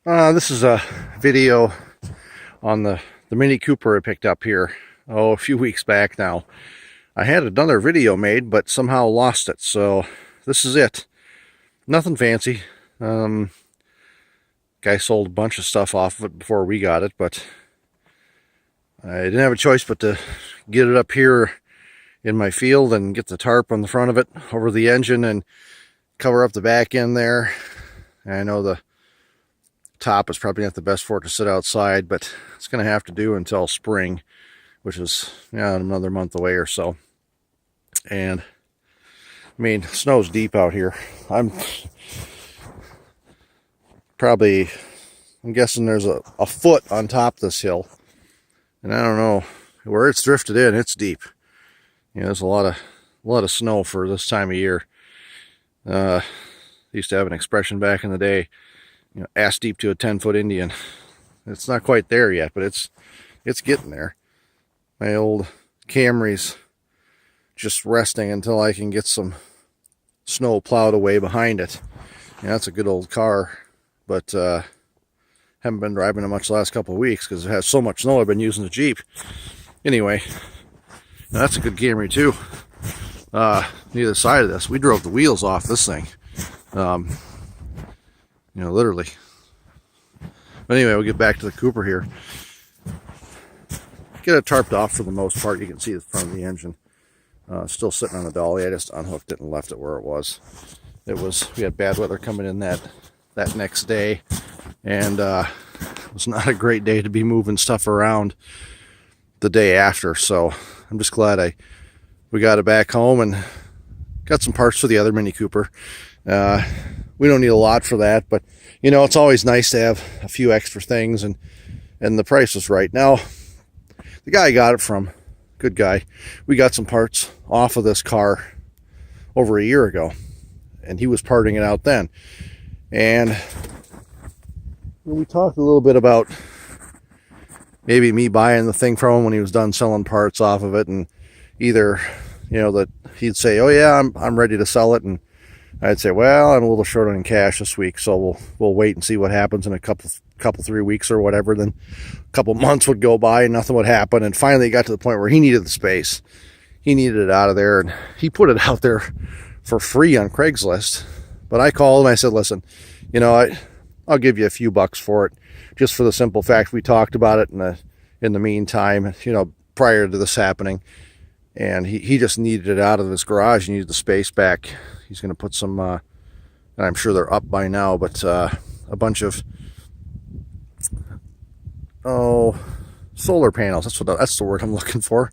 This is a video on the Mini Cooper I picked up here, a few weeks back now. I had another video made, but somehow lost it, so this is it. Nothing fancy. Guy sold a bunch of stuff off of it before we got it, but I didn't have a choice but to get it up here in my field and get the tarp on the front of it over the engine and cover up the back end there. And I know the top is probably not the best for it to sit outside, but it's going to have to do until spring, which is another month away or so. And I mean, snow's deep out here. I'm guessing there's a foot on top of this hill, and I don't know where it's drifted in. It's deep. There's a lot of snow for this time of year. Used to have an expression back in the day, ass deep to a 10-foot Indian. It's not quite there yet, but it's getting there. My old Camry's just resting until I can get some snow plowed away behind it. That's a good old car, but haven't been driving it much the last couple of weeks because it has so much snow. I've been using the Jeep. Anyway, that's a good Camry too. Neither side of this, we drove the wheels off this thing. Literally. But anyway, we'll get back to the Cooper here. Get it tarped off for the most part. You can see the front of the engine. Still sitting on the dolly. I just unhooked it and left it where it was. We had bad weather coming in that next day, and it was not a great day to be moving stuff around the day after. So I'm just glad we got it back home and got some parts for the other Mini Cooper. We don't need a lot for that, but it's always nice to have a few extra things, and the price was right. Now, the guy I got it from, good guy, we got some parts off of this car over a year ago, and he was parting it out then. And we talked a little bit about maybe me buying the thing from him when he was done selling parts off of it, and either that he'd say, "Oh yeah, I'm ready to sell it," and I'd say, "Well, I'm a little short on cash this week, so we'll wait and see what happens in a couple 3 weeks or whatever." Then a couple months would go by and nothing would happen, and finally it got to the point where he needed the space. He needed it out of there, and he put it out there for free on Craigslist. But I called and I said, "Listen, I'll give you a few bucks for it, just for the simple fact we talked about it in the meantime, prior to this happening." And he just needed it out of his garage. He needed the space back. He's going to put some, and I'm sure they're up by now, but a bunch of, solar panels. That's the word I'm looking for.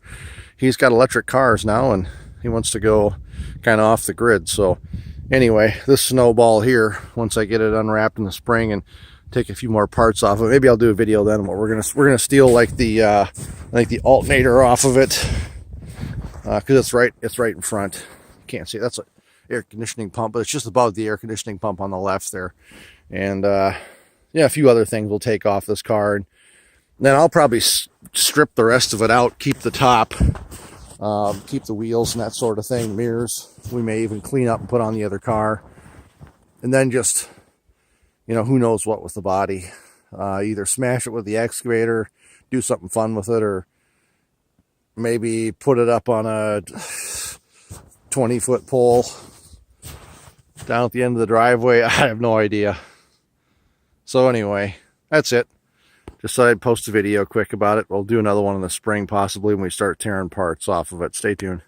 He's got electric cars now, and he wants to go kind of off the grid. So anyway, this snowball here, once I get it unwrapped in the spring and take a few more parts off of it, maybe I'll do a video then. But we're gonna steal like the alternator off of it. Because it's right in front. You can't see it. That's an air conditioning pump, but it's just above the air conditioning pump on the left there. And a few other things we'll take off this car, and then I'll probably strip the rest of it out, keep the top, keep the wheels and that sort of thing, mirrors. We may even clean up and put on the other car, and then just who knows what with the body. Either smash it with the excavator, do something fun with it, or maybe put it up on a 20-foot pole down at the end of the driveway. I have no idea. So anyway, that's it. Just thought I'd post a video quick about it. We'll do another one in the spring, possibly, when we start tearing parts off of it. Stay tuned.